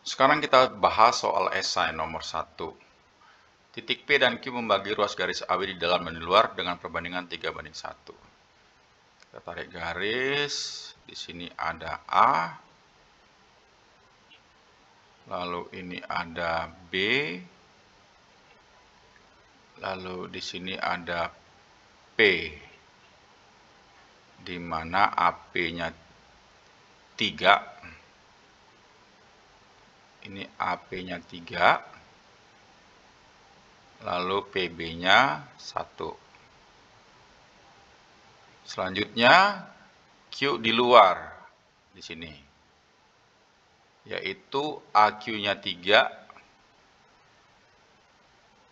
Sekarang kita bahas soal esai nomor 1. Titik P dan Q membagi ruas garis AB di dalam dan di luar dengan perbandingan 3:1. Kita tarik garis, di sini ada A, lalu ini ada B, lalu di sini ada P, di mana AP-nya 3, ini AP-nya 3, lalu PB-nya 1. Selanjutnya Q di luar di sini, yaitu AQ-nya 3.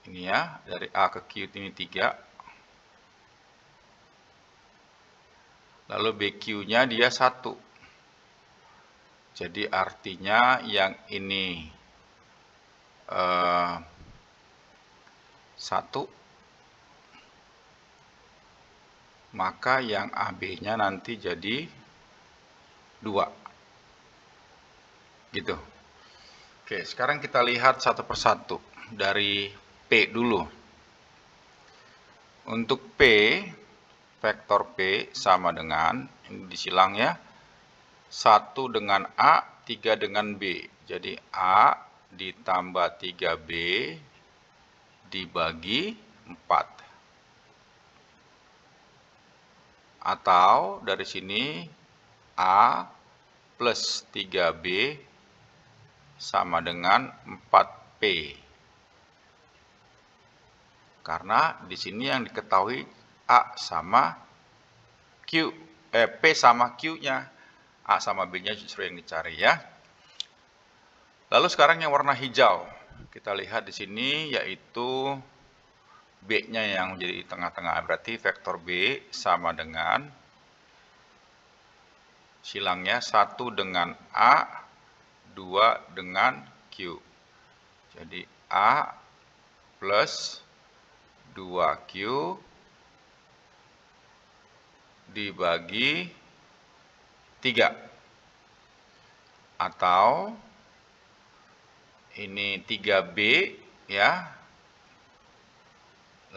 Ini ya, dari A ke Q ini 3. Lalu BQ-nya dia 1. Jadi artinya yang ini 1, maka yang AB-nya nanti jadi 2. Gitu. Oke, sekarang kita lihat satu persatu. Dari P dulu. Untuk P, vektor P sama dengan, ini disilang ya, 1 dengan A, 3 dengan B. Jadi A ditambah 3B dibagi 4. Atau dari sini A plus 3B sama dengan 4P. Karena di sini yang diketahui A sama Q, P sama Q-nya. A sama B-nya justru yang dicari ya. Lalu sekarang yang warna hijau. Kita lihat di sini yaitu B-nya yang menjadi di tengah-tengah. Berarti vektor B sama dengan silangnya 1 dengan A, 2 dengan Q. Jadi A plus 2Q dibagi 3. Atau ini 3B ya.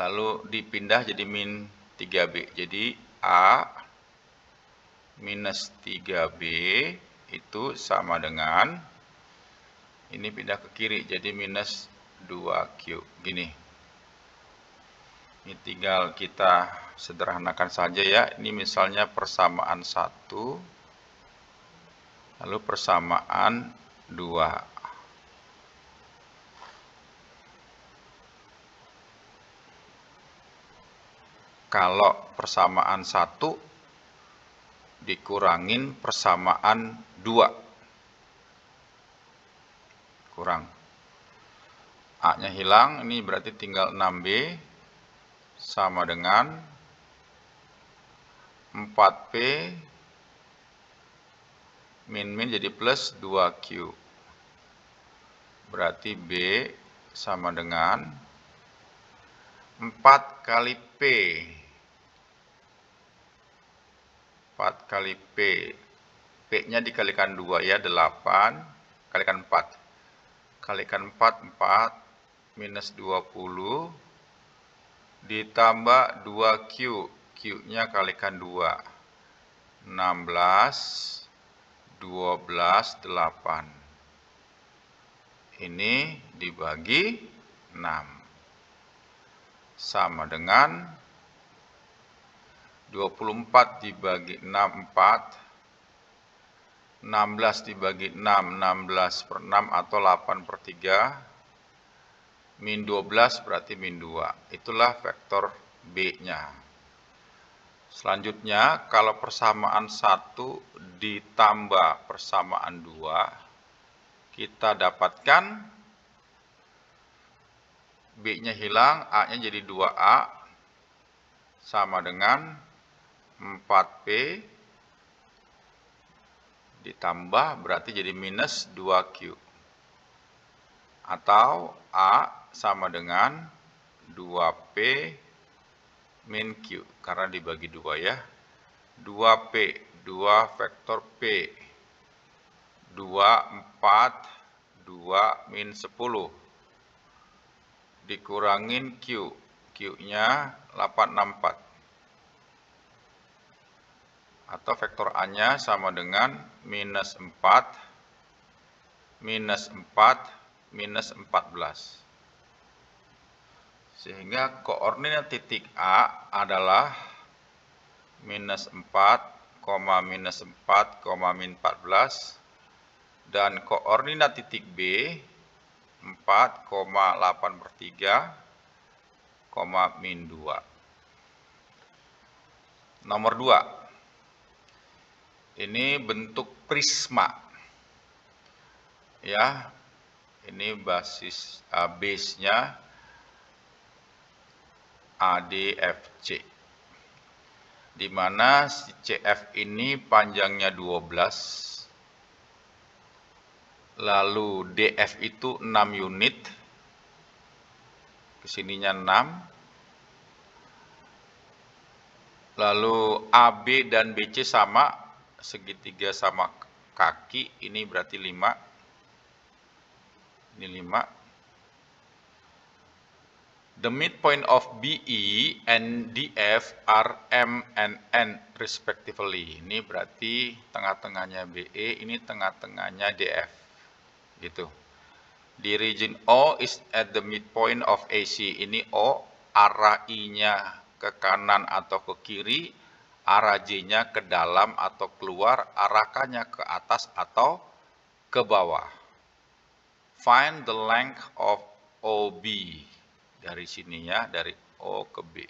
Lalu dipindah jadi min 3B. Jadi A minus 3B itu sama dengan, ini pindah ke kiri jadi minus 2Q. Gini. Ini tinggal kita sederhanakan saja ya. Ini misalnya persamaan 1, lalu persamaan 2. Kalau persamaan 1 dikurangin persamaan 2. Kurang. A-nya hilang, ini berarti tinggal 6B sama dengan 4P min jadi plus 2Q. Berarti B sama dengan 4 kali P. 4 kali P. P-nya dikalikan 2 ya, 8. Kalikan 4. Kalikan 4, 4 minus 20. Ditambah 2Q. Q-nya kalikan 2. 16, 12, 8. Ini dibagi 6. Sama dengan 24 dibagi 6, 4. 16 dibagi 6, 16 per 6 atau 8 per 3. Min 12 berarti min 2. Itulah vektor B-nya. Selanjutnya, kalau persamaan 1 ditambah persamaan 2, kita dapatkan B-nya hilang, A-nya jadi 2A, sama dengan 4P ditambah berarti jadi minus 2Q. Atau A sama dengan 2P min Q, karena dibagi 2 ya. 2P, 2 vektor P, 2, 4, 2 min 10 dikurangin Q. Q-nya 864. Atau vektor A-nya sama dengan minus 4, minus 4, minus 14. Sehingga koordinat titik A adalah minus 4, minus 4, min 14. Dan koordinat titik B 4,8/3, min 2. Nomor 2. Ini bentuk prisma. Ya. Ini basis base-nya ADFC. Di mana si CF ini panjangnya 12. Lalu DF itu 6 unit. Kesininya 6. Lalu AB dan BC sama, segitiga sama kaki, ini berarti 5. Ini 5. The midpoint of BE and DF are M and N respectively. Ini berarti tengah-tengahnya BE, ini tengah-tengahnya DF. Gitu. Di region O is at the midpoint of AC. Ini O, arah I-nya ke kanan atau ke kiri, arah J-nya ke dalam atau keluar, arah K-nya ke atas atau ke bawah. Find the length of OB. Dari sini ya, dari O ke B.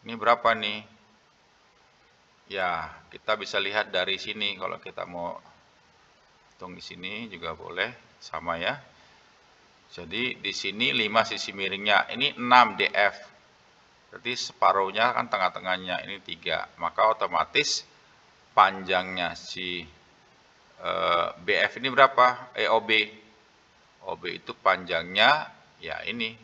Ini berapa nih? Ya, kita bisa lihat dari sini kalau kita mau hitung di sini juga boleh, sama ya. Jadi di sini 5 sisi miringnya, ini 6 DF. Berarti separuhnya kan tengah-tengahnya, ini 3. Maka otomatis panjangnya si BF ini berapa? OB. OB itu panjangnya ya ini.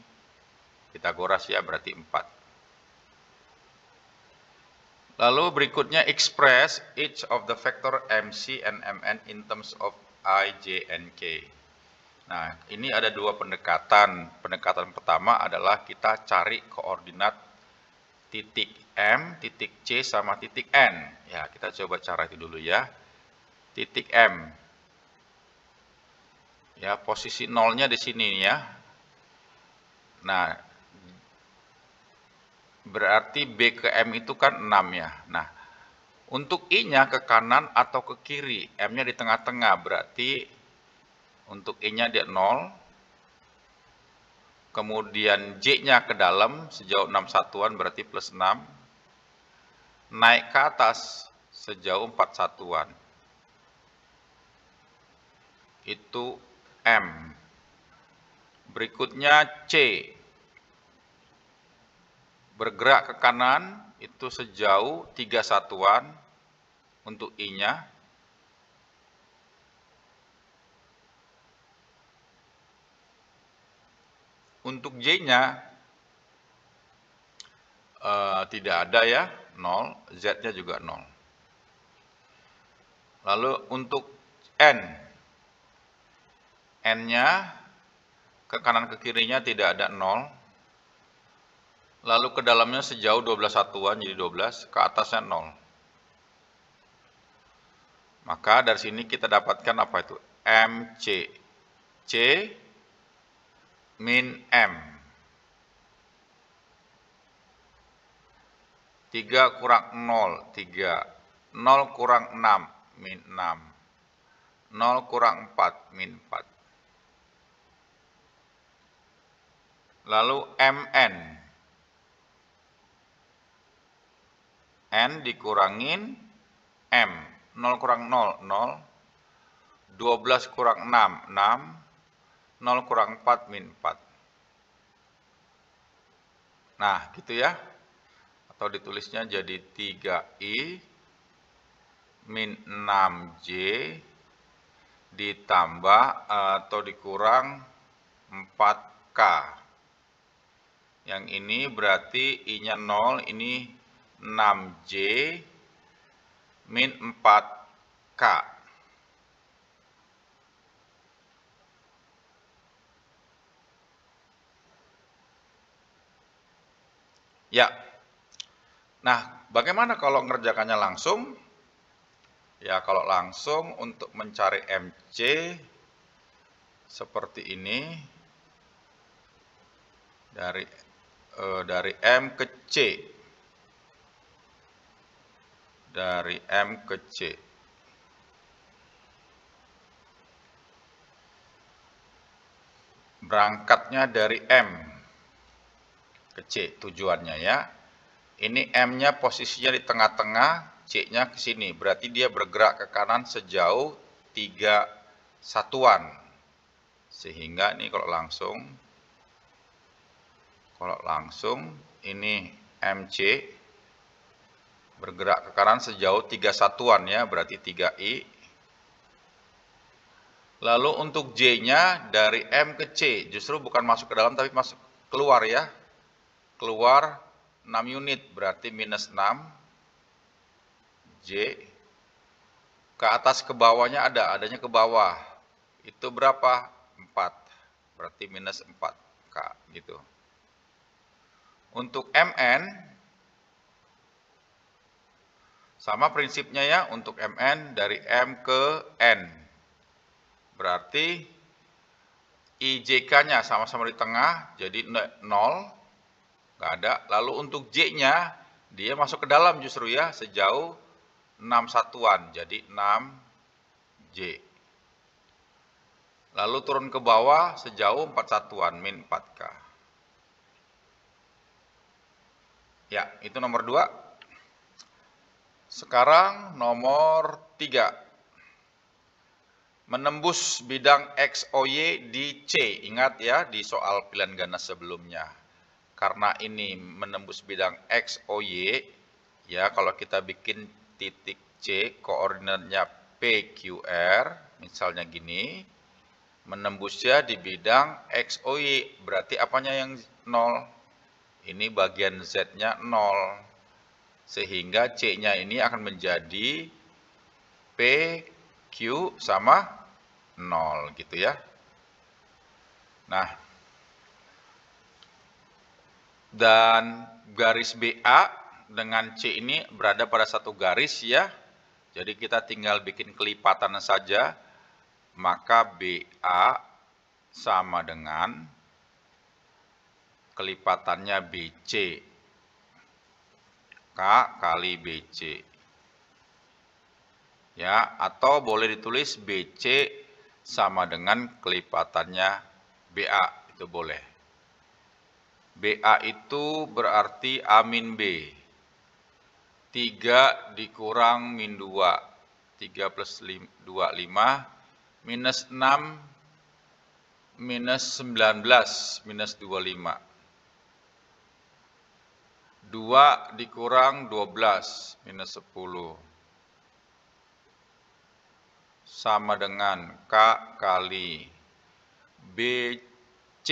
Pitagoras ya, berarti 4. Lalu berikutnya express each of the vector MC and MN in terms of I, J, and K. Nah, ini ada dua pendekatan. Pendekatan pertama adalah kita cari koordinat titik M, titik C, sama titik N. Ya, kita coba cara itu dulu ya. Titik M. Ya, posisi nolnya di sini ya. Nah, berarti B ke M itu kan 6 ya. Nah, untuk I-nya ke kanan atau ke kiri, M-nya di tengah-tengah, berarti untuk I-nya dia 0. Kemudian J-nya ke dalam sejauh 6 satuan, berarti plus 6. Naik ke atas sejauh 4 satuan. Itu M. Berikutnya C. Bergerak ke kanan, itu sejauh 3 satuan untuk I-nya. Untuk J-nya tidak ada ya, 0. Z-nya juga 0. Lalu untuk N. N-nya ke kanan ke kirinya tidak ada 0. Lalu ke dalamnya sejauh 12 satuan, jadi 12. Ke atasnya 0. Maka dari sini kita dapatkan apa itu? MC. C min M. 3 kurang 0, 3. 0 kurang 6, min 6. 0 kurang 4, min 4. Lalu MN. N dikurangin M. 0 kurang 0, 0. 12 kurang 6, 6. 0 kurang 4, min 4. Nah, gitu ya. Atau ditulisnya jadi 3I min 6J ditambah atau dikurang 4K. Yang ini berarti I-nya 0, ini 6J min 4K. Ya, nah bagaimana kalau ngerjakannya langsung? Ya kalau langsung untuk mencari MC seperti ini, dari M ke C, dari M ke C. Berangkatnya dari M ke C tujuannya ya. Ini M-nya posisinya di tengah-tengah, C-nya ke sini. Berarti dia bergerak ke kanan sejauh 3 satuan. Sehingga ini kalau langsung ini MC bergerak ke kanan sejauh 3 satuan ya, berarti 3I. Lalu untuk J-nya dari M ke C, justru bukan masuk ke dalam tapi masuk keluar ya. Keluar 6 unit, berarti minus 6. J. Ke atas ke bawahnya adanya ke bawah. Itu berapa? 4. Berarti minus 4K gitu. Untuk MN, sama prinsipnya ya, untuk MN dari M ke N. Berarti IJK-nya sama-sama di tengah, jadi 0. Nggak ada. Lalu untuk J-nya, dia masuk ke dalam justru ya, sejauh 6 satuan, jadi 6J. Lalu turun ke bawah sejauh 4 satuan, min 4K. Ya, itu nomor 2. Sekarang nomor 3. Menembus bidang XOY di C. Ingat ya, di soal pilihan ganda sebelumnya. Karena ini menembus bidang XOY, ya kalau kita bikin titik C, koordinatnya PQR, misalnya gini, menembusnya di bidang XOY, berarti apanya yang 0? Ini bagian Z-nya 0. Sehingga C-nya ini akan menjadi PQ sama 0 gitu ya. Nah, dan garis BA dengan C ini berada pada satu garis ya. Jadi kita tinggal bikin kelipatan saja. Maka BA sama dengan kelipatannya BC. K kali BC. Ya, atau boleh ditulis BC sama dengan kelipatannya BA. Itu boleh. BA itu berarti A min B. 3 dikurang min 2. 3 plus 2, 5. Minus 6, minus 19, minus 25. 2 dikurang 12, minus 10. Sama dengan K kali BC.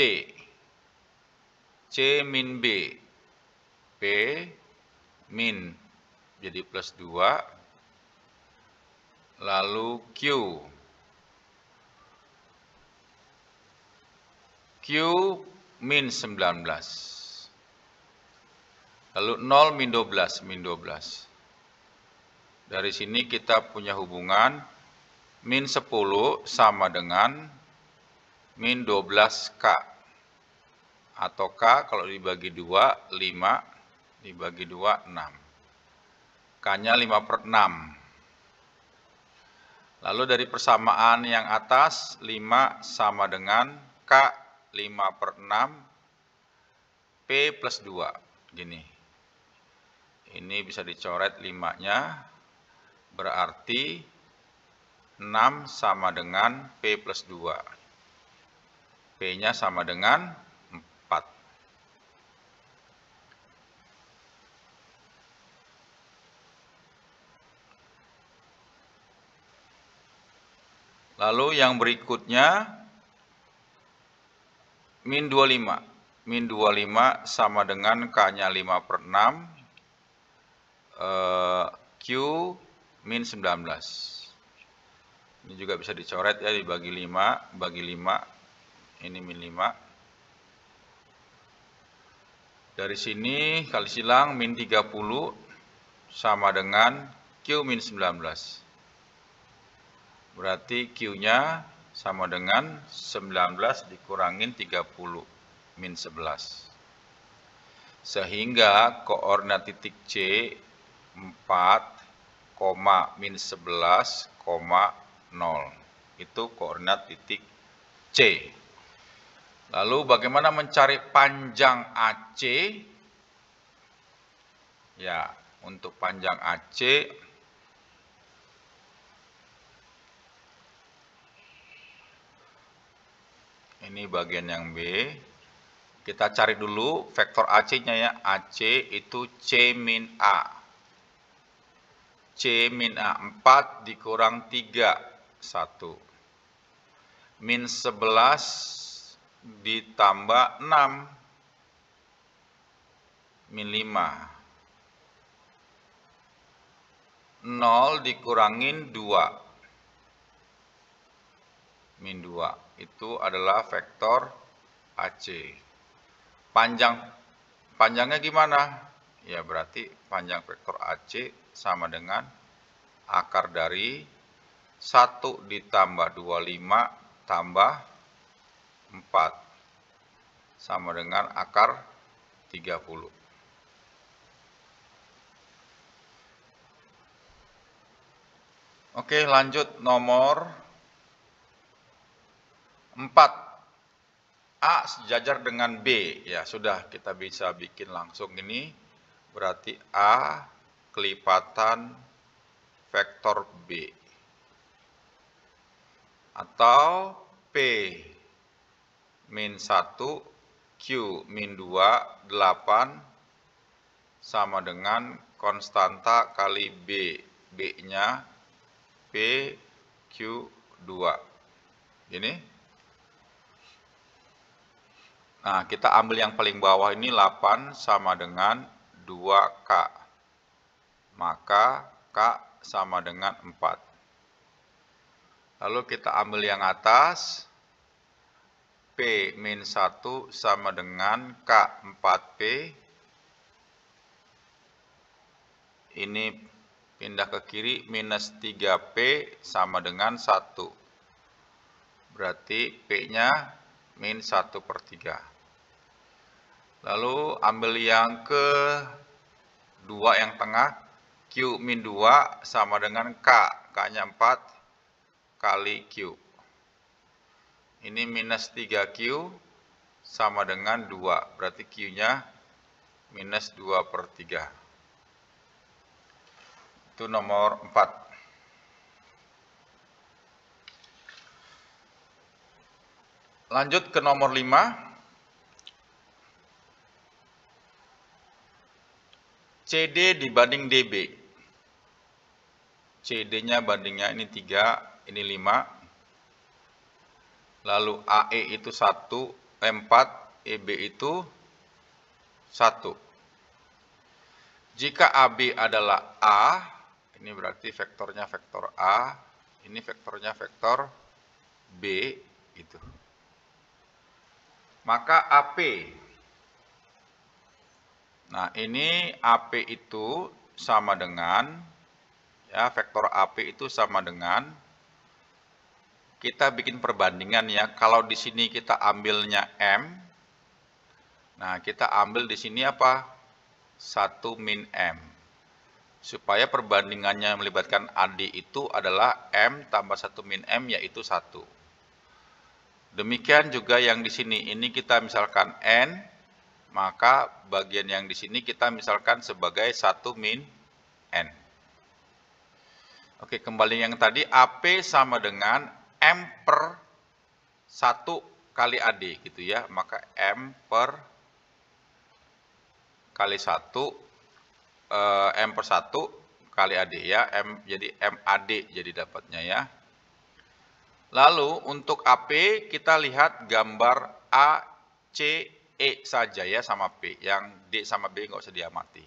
C min B, P min, jadi plus 2, lalu Q min 19, lalu 0 min 12, min 12. Dari sini kita punya hubungan min 10 sama dengan min 12K. Atau K kalau dibagi 2, 5, dibagi 2, 6. K-nya 5/6. Lalu dari persamaan yang atas, 5 sama dengan K 5/6, P plus 2. Gini. Ini bisa dicoret 5-nya, berarti 6 sama dengan P plus 2. P-nya sama dengan 4. Lalu yang berikutnya min 25. Min 25 sama dengan K-nya 5/6, Q min 19. Ini juga bisa dicoret ya, dibagi 5, bagi 5. Ini min 5. Dari sini kali silang min 30 sama dengan Q min 19. Berarti Q-nya sama dengan 19 dikurangin 30 min 11. Sehingga koordinat titik C 4, min 11, 0. Itu koordinat titik C. Lalu bagaimana mencari panjang AC? Ya, untuk panjang AC ini bagian yang B. Kita cari dulu vektor AC-nya ya. AC itu C min A. C min A 4 dikurang 3, 1. Min 11 ditambah 6, min 5. 0 dikurangin 2, min 2. Itu adalah vektor AC. Panjangnya gimana? Ya berarti panjang vektor AC sama dengan akar dari 1 ditambah 25 tambah 4 sama dengan akar 30. Oke, lanjut nomor 4. A sejajar dengan B. Ya, sudah kita bisa bikin langsung ini. Berarti A kelipatan vektor B. Atau P min 1, Q min 2, 8 sama dengan konstanta kali B. B-nya PQ2. Ini. Nah, kita ambil yang paling bawah ini 8 sama dengan 2K. Maka K sama dengan 4. Lalu kita ambil yang atas. P min 1 sama dengan K 4P. Ini pindah ke kiri, minus 3P sama dengan 1. Berarti P-nya min 1/3. Lalu ambil yang kedua yang tengah, Q min 2 sama dengan K. K-nya 4 kali Q. Ini minus 3Q sama dengan 2. Berarti Q-nya minus 2/3. Itu nomor 4. Lanjut ke nomor 5. CD dibanding DB. CD-nya bandingnya ini 3, ini 5. Lalu AE itu 1, 4, EB itu 1. Jika AB adalah A, ini berarti vektornya vektor A, ini vektornya vektor B, itu. Maka AP. Nah, ini AP itu sama dengan, ya, vektor AP itu sama dengan, kita bikin perbandingan ya, kalau di sini kita ambilnya M, nah kita ambil di sini apa? 1 min M. Supaya perbandingannya melibatkan AD itu adalah M tambah 1 min M, yaitu 1. Demikian juga yang di sini, ini kita misalkan N, maka bagian yang di sini kita misalkan sebagai 1 min N. Oke, kembali yang tadi, AP sama dengan M per 1 kali AD gitu ya. Maka M per kali 1, M per 1 kali AD ya. M, jadi MAD jadi dapatnya ya. Lalu untuk AP kita lihat gambar A, C, E saja ya sama P. Yang D sama B nggak usah diamati.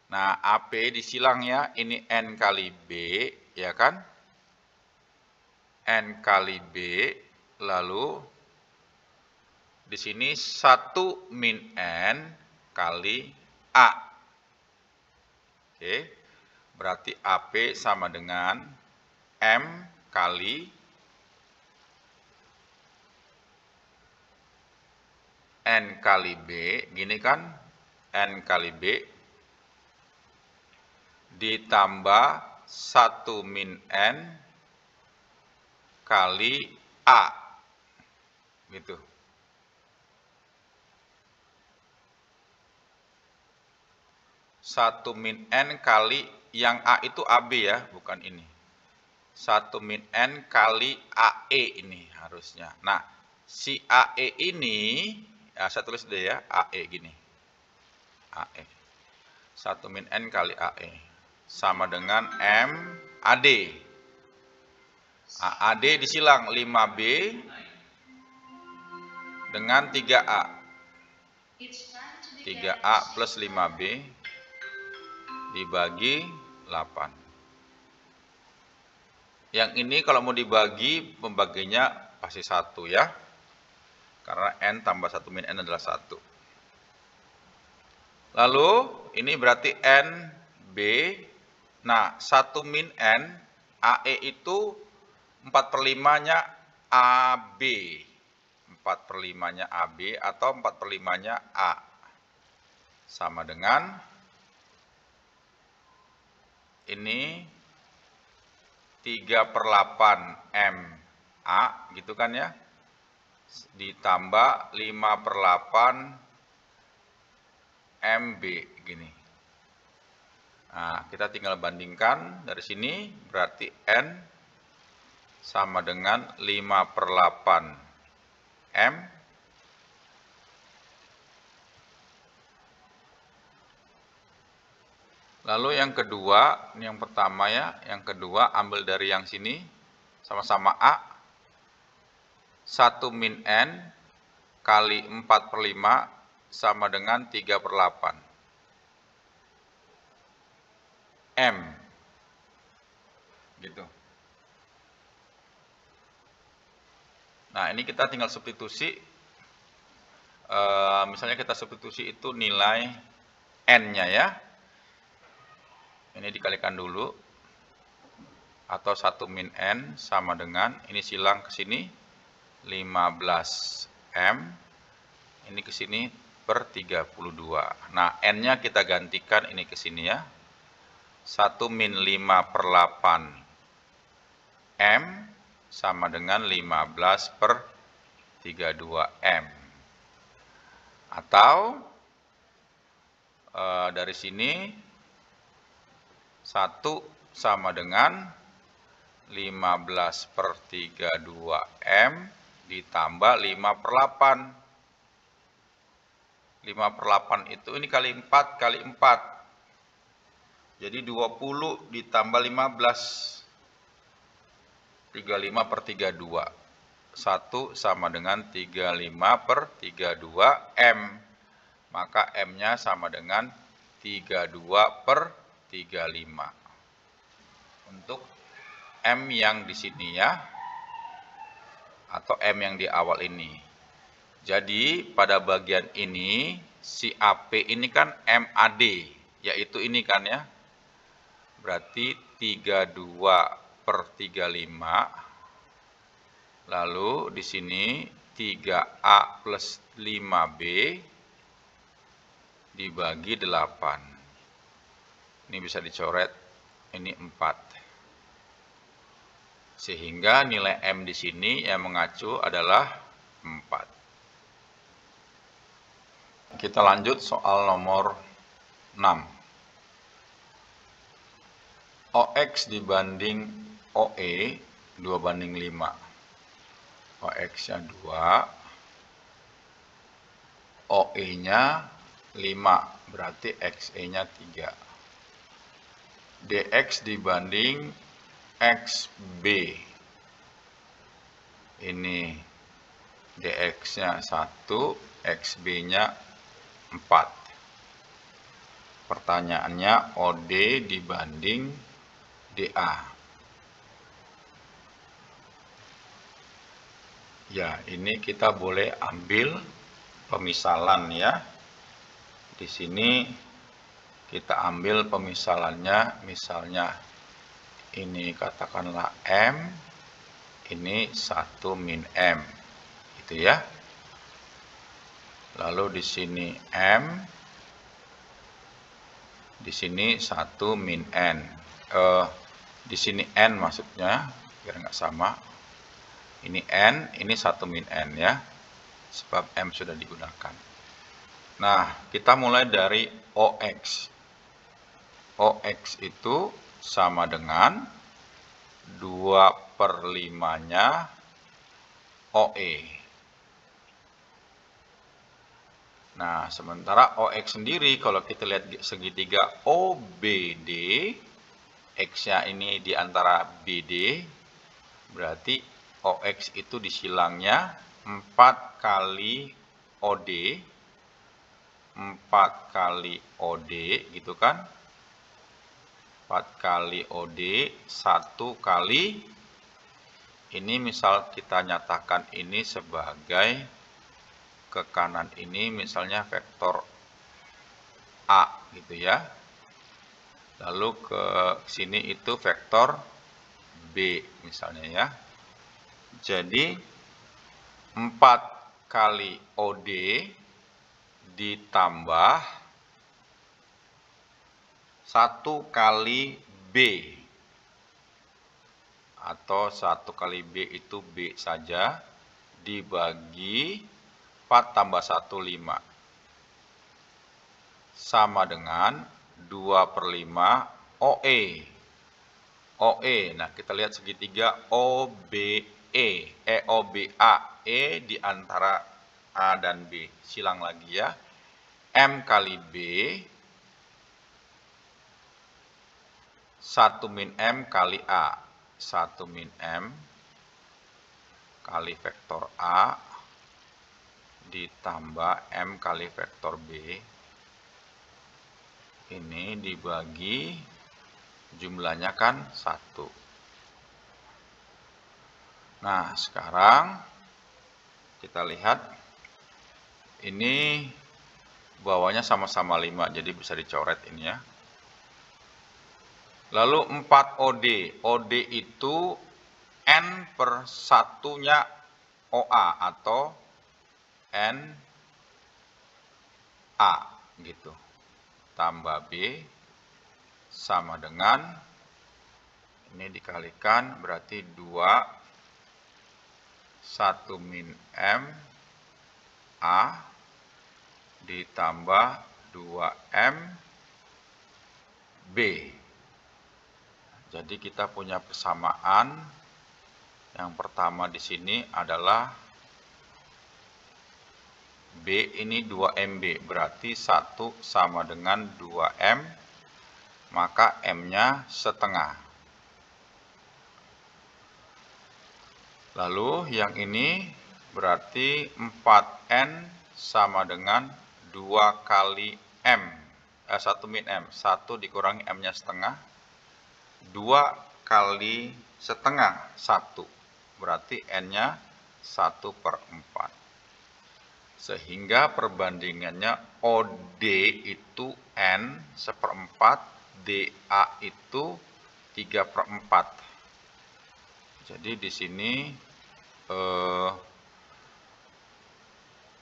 Nah, AP disilangnya ini N kali B, ya kan? N kali B, lalu di sini 1 min N kali A. Oke, berarti AP sama dengan M kali N kali B, gini kan, N kali B, ditambah 1 min N kali A, gitu. Satu min N kali, yang A itu AB ya, bukan ini. 1 min N kali AE ini harusnya. Nah, si AE ini, ya saya tulis deh ya, AE gini. AE. 1 min N kali AE. Sama dengan M AD. AD disilang 5B dengan 3A. 3A plus 5B dibagi 8. Yang ini kalau mau dibagi, pembaginya pasti 1 ya. Karena N tambah 1 min N adalah 1. Lalu, ini berarti NB. Nah, 1 min N, AE itu 4/5-nya AB. 4/5-nya AB atau 4/5-nya A. Sama dengan ini 3/8 MA gitu kan ya, ditambah 5/8 MB gini. Nah, kita tinggal bandingkan dari sini, berarti N sama dengan 5/8 M lalu yang kedua, ini yang pertama ya, yang kedua ambil dari yang sini, sama-sama A, 1 min N kali 4/5 sama dengan 3/8 M, gitu. Nah, ini kita tinggal substitusi, misalnya kita substitusi itu nilai N-nya ya. Ini dikalikan dulu, atau 1 min N sama dengan, ini silang ke sini, 15M, ini ke sini per 32. Nah, N-nya kita gantikan ini ke sini ya, 1 min 5/8 M sama dengan 15 per 32M. Atau dari sini 1 sama dengan 15 per 32M ditambah 5/8. 5/8 itu ini kali 4 kali 4. Jadi 20 ditambah 15. 35 per 32. 1 sama dengan 35 per 32M. Maka M-nya sama dengan 32 per 35. Untuk M yang di sini ya, atau M yang di awal ini. Jadi pada bagian ini, si AP ini kan MAD, yaitu ini kan ya. Berarti 32 per 35. Lalu di sini 3A plus 5B dibagi 8. Ini bisa dicoret, ini 4. Sehingga nilai M di sini yang mengacu adalah 4. Kita lanjut soal nomor 6. OX dibanding OE 2/5. OX-nya 2, OE-nya 5, berarti XE-nya 3. DX dibanding XB. Ini DX-nya 1, XB-nya 4. Pertanyaannya OD dibanding DA. Ya, ini kita boleh ambil pemisalan ya. Di sini kita ambil pemisalannya, misalnya ini katakanlah M, ini 1 min M, gitu ya. Lalu di sini M, di sini 1 min N. Di sini N maksudnya, biar nggak sama. Ini N, ini 1 min N ya, sebab M sudah digunakan. Nah, kita mulai dari OX. OX itu sama dengan 2/5-nya OE. Nah, sementara OX sendiri, kalau kita lihat segitiga OBD, X-nya ini di antara BD, berarti OX itu disilangnya 4 kali OD, 4 kali OD, gitu kan? 4 kali OD, 1 kali, ini misal kita nyatakan ini sebagai ke kanan ini misalnya vektor A gitu ya. Lalu ke sini itu vektor B misalnya ya. Jadi 4 kali OD ditambah 1 kali B, atau 1 kali B itu B saja, dibagi 4 tambah 1, 5. Sama dengan 2/5 OE. OE, nah kita lihat segitiga OBE, OBA, E di antara A dan B. Silang lagi ya. M kali B, 1 min M kali A. 1 min M kali vektor A ditambah M kali vektor B, ini dibagi jumlahnya kan 1. Nah, sekarang kita lihat ini bawahnya sama-sama 5, jadi bisa dicoret ini ya. Lalu 4 OD, OD itu N/1-nya OA atau N A gitu, tambah B sama dengan, ini dikalikan berarti 1 min M A ditambah 2M B. Jadi kita punya persamaan. Yang pertama di sini adalah B ini 2MB, berarti 1 sama dengan 2M, maka M-nya setengah. Lalu yang ini berarti 4N sama dengan 2 kali M, 1 min M, 1 dikurangi M-nya setengah, 2 kali setengah 1, berarti N-nya 1/4. Sehingga perbandingannya OD itu N 1/4, DA itu 3/4. Jadi di sini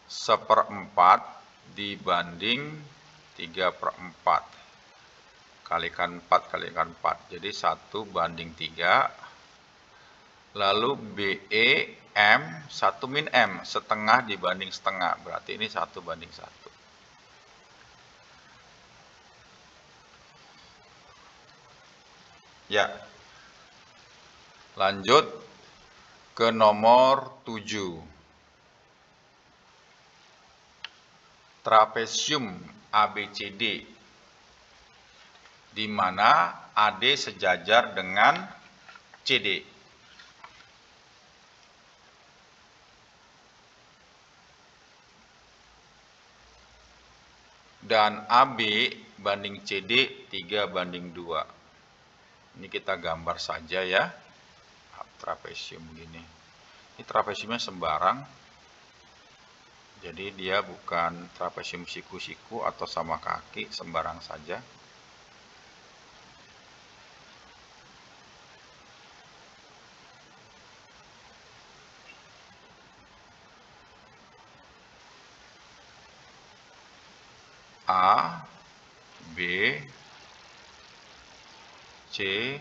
1/4 dibanding 3/4. Kalikan 4 kalikan 4. Jadi 1 banding 3. Lalu BE M 1 min M, setengah dibanding setengah, berarti ini 1 banding 1. Ya, lanjut ke nomor 7. Trapesium ABCD, di mana AD sejajar dengan CD. Dan AB banding CD 3/2. Ini kita gambar saja ya. Trapesium begini. Ini trapesiumnya sembarang. Jadi dia bukan trapesium siku-siku atau sama kaki sembarang saja. A, B, C,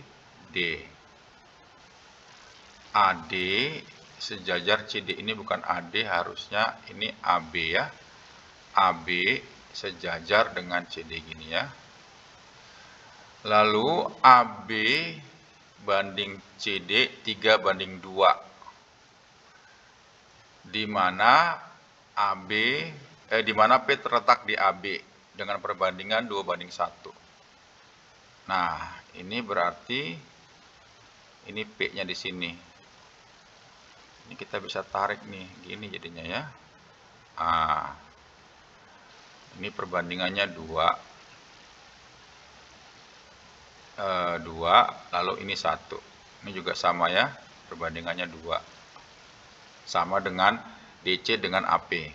D. AD sejajar CD, ini bukan AD, harusnya ini AB ya. AB sejajar dengan CD gini ya. Lalu AB banding CD 3:2. Di mana di mana P terletak di AB dengan perbandingan 2:1. Nah, ini berarti ini P-nya di sini. Ini kita bisa tarik nih, gini jadinya ya. Ini perbandingannya 2, lalu ini 1. Ini juga sama ya, perbandingannya 2. Sama dengan DC dengan AP.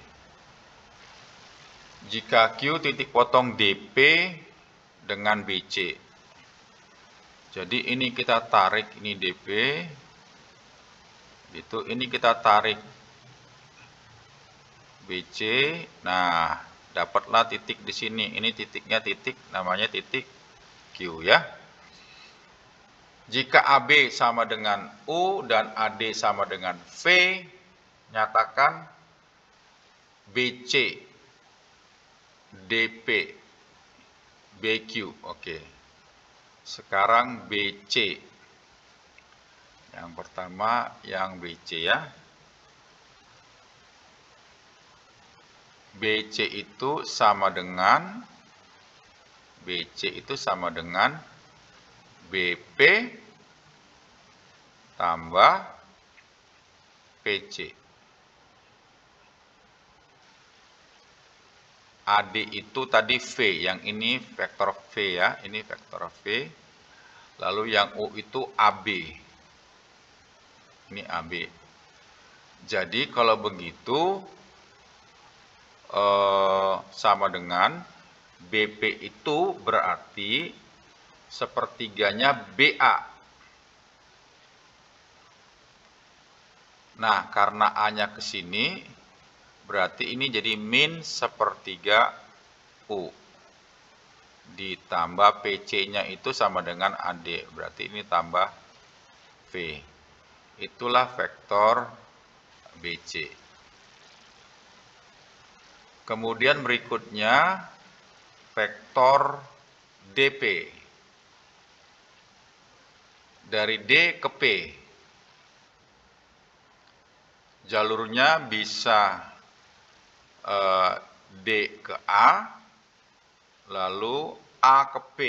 Jika Q titik potong DP dengan BC. Jadi ini kita tarik, ini DP. Gitu, ini kita tarik BC. Nah, dapatlah titik di sini. Ini titiknya namanya titik Q ya. Jika AB sama dengan U dan AD sama dengan V, nyatakan BC, DP, BQ. Oke. Sekarang BC. Yang pertama yang BC ya. BC itu sama dengan BP tambah PC. AD itu tadi V, yang ini vektor V ya, ini vektor V. Lalu yang U itu AB. Ini AB. Jadi kalau begitu sama dengan BP itu berarti sepertiganya BA. Nah, karena A-nya ke sini, berarti ini jadi min sepertiga U. Ditambah PC-nya itu sama dengan AD, berarti ini tambah V. Itulah vektor BC. Kemudian berikutnya vektor DP. Dari D ke P. Jalurnya bisa D ke A, lalu A ke P.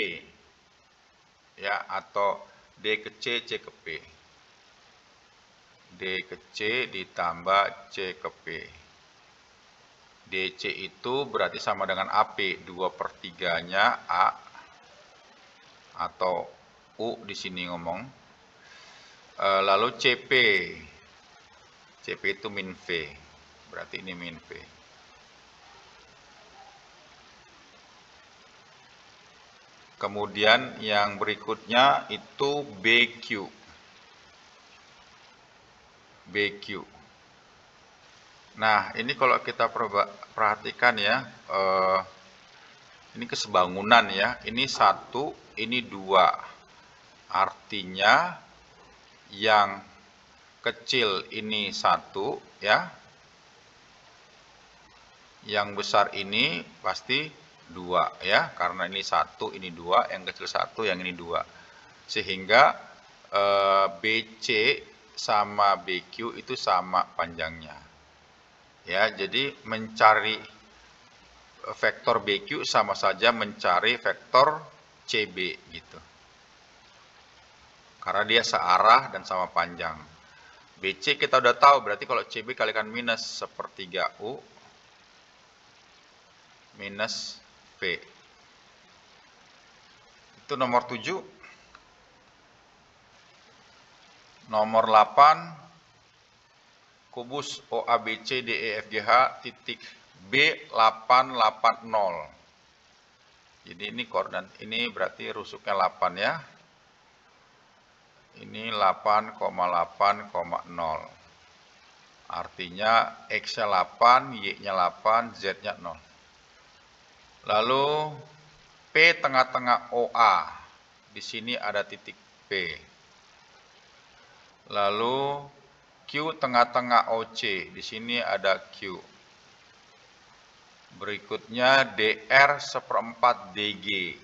Ya, atau D ke C, C ke P. D ke C ditambah C ke P. DC itu berarti sama dengan AP, 2/3-nya A, atau U di sini ngomong. Lalu CP. CP itu min V. Berarti ini min V. Kemudian yang berikutnya itu BQ. BQ. Nah, ini kalau kita perhatikan ya, ini kesebangunan ya, ini 1, ini 2. Artinya yang kecil ini 1 ya, yang besar ini pasti 2 ya, karena ini 1, ini 2, yang kecil 1, yang ini 2. Sehingga BC sama BQ itu sama panjangnya. Ya, jadi mencari vektor BQ sama saja mencari vektor CB gitu. Karena dia searah dan sama panjang. BC kita udah tahu, berarti kalau CB kalikan minus sepertiga U minus V. Itu nomor 7. Nomor 8, kubus OABC DEFGH titik B880. Jadi ini koordinat, ini berarti rusuknya 8 ya. Ini 8,8,0. Artinya X-nya 8, Y-nya 8, Z-nya 0. Lalu P tengah-tengah OA. Di sini ada titik P. Lalu Q tengah-tengah OC. Di sini ada Q. Berikutnya DR seperempat DG.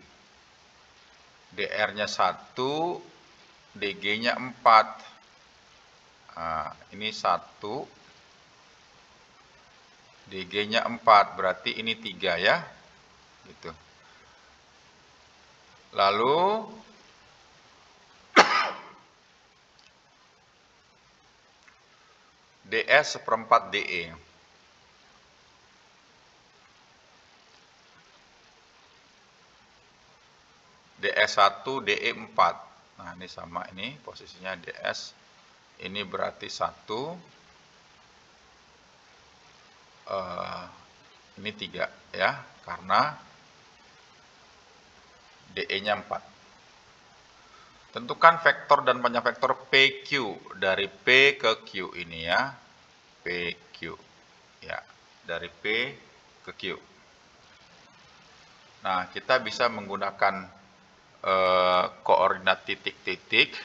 DR-nya 1, DG-nya 4. Nah, ini 1, DG-nya 4, berarti ini 3 ya. Gitu. Lalu DS seperempat DE. DS1, DE4. Nah, ini sama, ini posisinya DS. Ini berarti 1. Ini 3 ya, karena DE-nya 4. Tentukan vektor dan panjang vektor PQ dari P ke Q ini ya. PQ. Ya, dari P ke Q. Nah, kita bisa menggunakan koordinat titik-titik,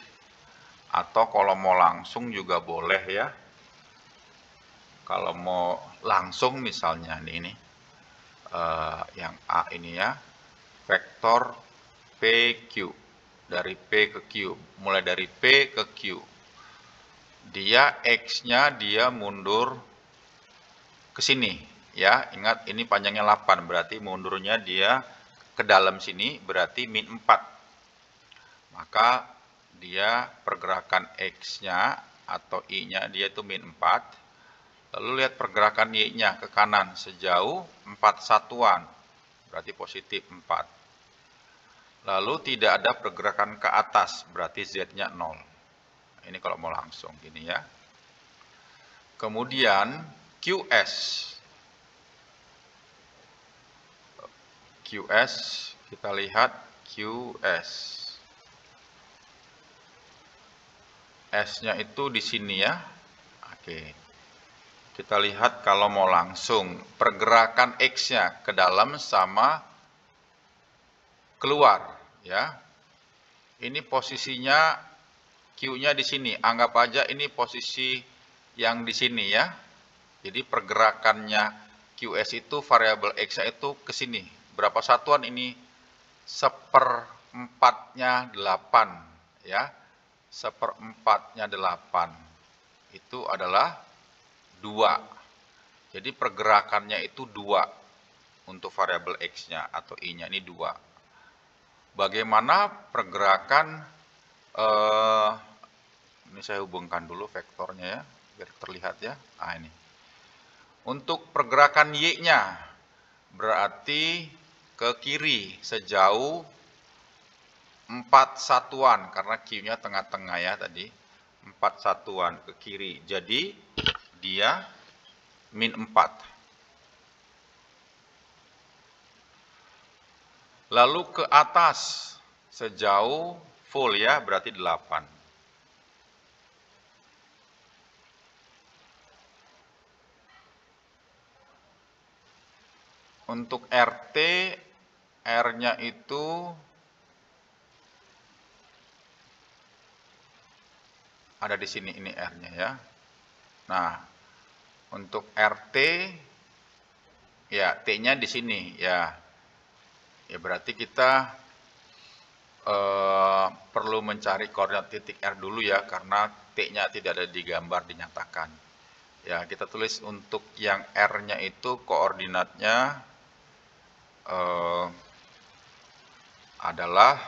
atau kalau mau langsung juga boleh ya. Kalau mau langsung misalnya ini yang A ini ya, vektor PQ dari P ke Q, mulai dari P ke Q. Dia X-nya dia mundur ke sini ya. Ingat ini panjangnya 8, berarti mundurnya dia ke dalam sini berarti min 4. Maka dia pergerakan X-nya atau I-nya dia itu min 4. Lalu lihat pergerakan Y-nya ke kanan sejauh 4 satuan. Berarti positif 4. Lalu tidak ada pergerakan ke atas, berarti Z-nya 0. Ini kalau mau langsung gini ya. Kemudian QS. QS, kita lihat QS. S-nya itu di sini ya. Oke. Kita lihat kalau mau langsung pergerakan X-nya ke dalam sama keluar ya. Ini posisinya Q-nya di sini. Anggap aja ini posisi yang di sini ya. Jadi pergerakannya QS itu variabel X-nya itu ke sini. Berapa satuan ini? 1/4-nya 8 ya. 1/4-nya 8 itu adalah 2. Jadi pergerakannya itu 2 untuk variabel X-nya atau I-nya ini 2. Bagaimana pergerakan ini saya hubungkan dulu vektornya ya biar terlihat ya. Nah, ini. Untuk pergerakan Y-nya berarti ke kiri sejauh 4 satuan, karena Q-nya tengah-tengah ya tadi. 4 satuan ke kiri. Jadi dia min 4. Lalu ke atas sejauh full ya, berarti 8. Untuk RT, R-nya itu ada di sini, ini R-nya ya. Nah, untuk RT, ya T-nya di sini ya. Ya berarti kita perlu mencari koordinat titik R dulu ya, karena T-nya tidak ada di gambar dinyatakan. Ya, kita tulis untuk yang R-nya itu koordinatnya adalah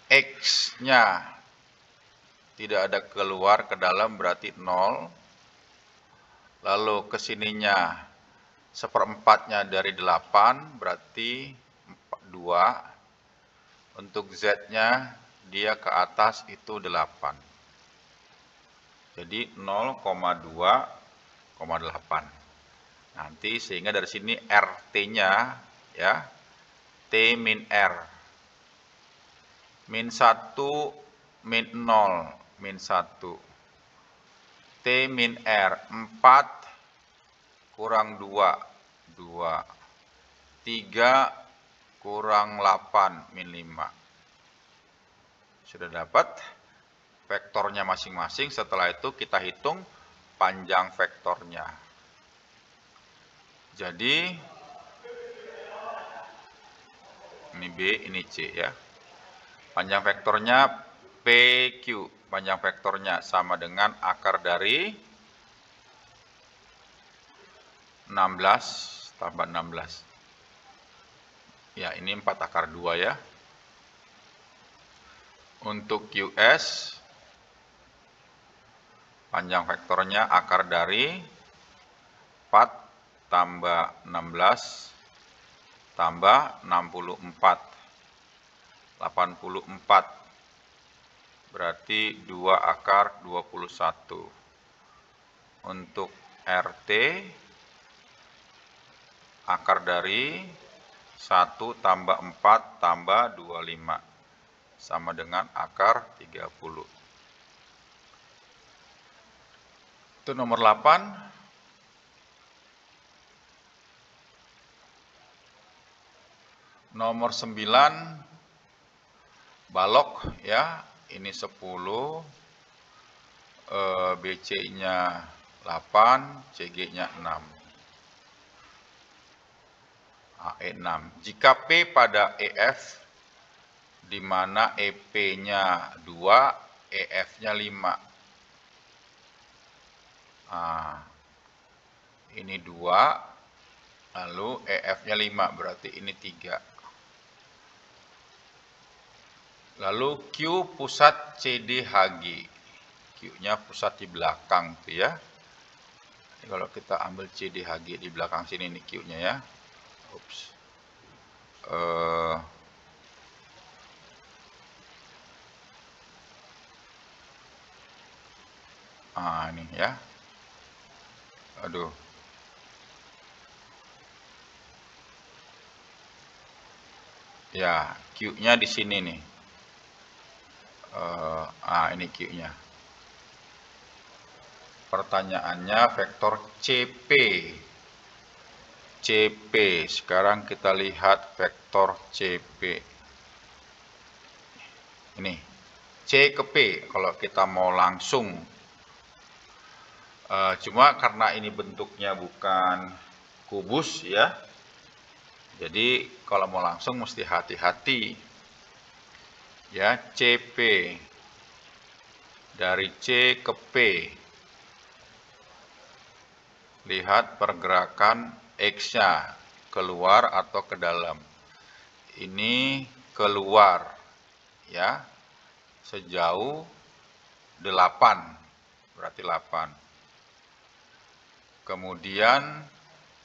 X-nya tidak ada keluar ke dalam berarti 0. Lalu kesininya 1/4-nya dari 8 berarti 2. Untuk Z-nya dia ke atas itu 8. Jadi 0,2,8. Nanti sehingga dari sini RT-nya ya, T min R. Min 1, min 0, min 1. T min R, 4 kurang 2, 2. 3 kurang 8, min 5. Sudah dapat vektornya masing-masing. Setelah itu kita hitung panjang vektornya. Jadi ini B, ini C ya. Panjang vektornya PQ. Panjang vektornya sama dengan akar dari 16 tambah 16. Ya, ini 4 akar 2 ya. Untuk QS, panjang vektornya akar dari 4 tambah 16 tambah 64. 84. Berarti 2 akar 21. Untuk RT, akar dari 1 tambah 4 tambah 25. Sama dengan akar 30. Itu nomor 8. Nomor 9, balok ya, ini 10, BC-nya 8, CG-nya 6. AE 6. Jika P pada EF, di mana EP-nya 2, EF-nya 5. Nah, ini 2, lalu EF-nya 5, berarti ini 3. Lalu Q pusat CDHG. Q-nya pusat di belakang tuh ya. Jadi kalau kita ambil CDHG di belakang sini nih Q-nya ya. Ups. Ini ya. Aduh. Ya, Q-nya di sini nih. Ini Q-nya. Pertanyaannya vektor CP. CP. Sekarang kita lihat vektor CP. Ini. C ke P kalau kita mau langsung. Cuma karena ini bentuknya bukan kubus ya. Jadi kalau mau langsung mesti hati-hati. Ya, CP dari C ke P. Lihat pergerakan X-nya keluar atau ke dalam. Ini keluar ya. Sejauh 8. Berarti 8. Kemudian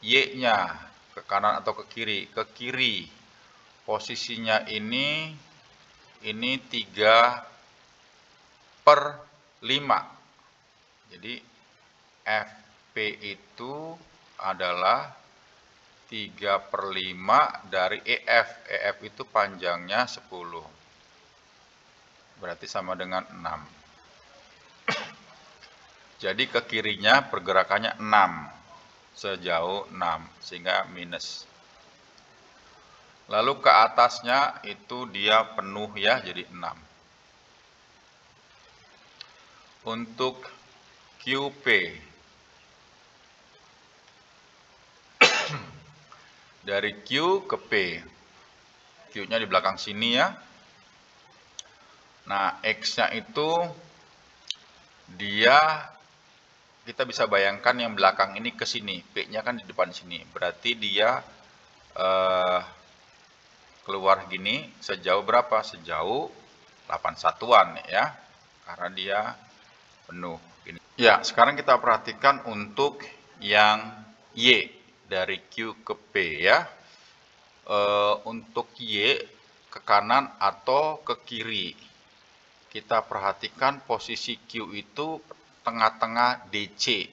Y-nya ke kanan atau ke kiri? Ke kiri. Posisinya ini 3/5. Jadi FP itu adalah 3/5 dari EF. EF itu panjangnya 10. Berarti sama dengan 6. Jadi ke kirinya pergerakannya 6. Sejauh 6. Sehingga minus. Lalu ke atasnya itu dia penuh ya, jadi 6. Untuk QP. Dari Q ke P. Q-nya di belakang sini ya. Nah, X-nya itu kita bisa bayangkan yang belakang ini ke sini. P-nya kan di depan sini. Berarti dia keluar gini sejauh berapa? Sejauh 8 satuan ya. Karena dia penuh. Gini. Ya, sekarang kita perhatikan untuk yang Y dari Q ke P ya. Untuk Y ke kanan atau ke kiri. Kita perhatikan posisi Q itu tengah-tengah DC.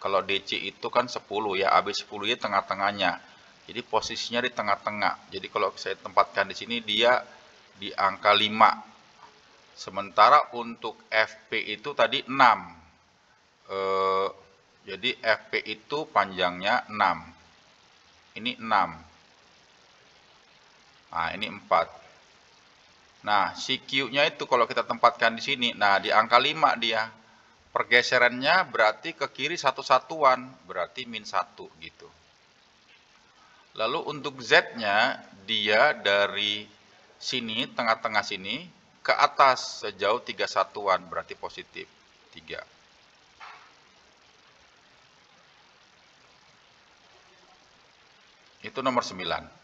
Kalau DC itu kan 10 ya, AB 10 ya tengah-tengahnya. Jadi posisinya di tengah-tengah. Jadi kalau saya tempatkan di sini dia di angka 5. Sementara untuk FP itu tadi 6. Jadi FP itu panjangnya 6. Ini 6. Nah, ini 4. Nah, si Q-nya itu kalau kita tempatkan di sini, nah di angka 5 dia. Pergeserannya berarti ke kiri satu satuan, berarti -1 gitu. Lalu untuk Z-nya, dia dari sini, tengah-tengah sini, ke atas sejauh 3 satuan, berarti positif 3. Itu nomor 9.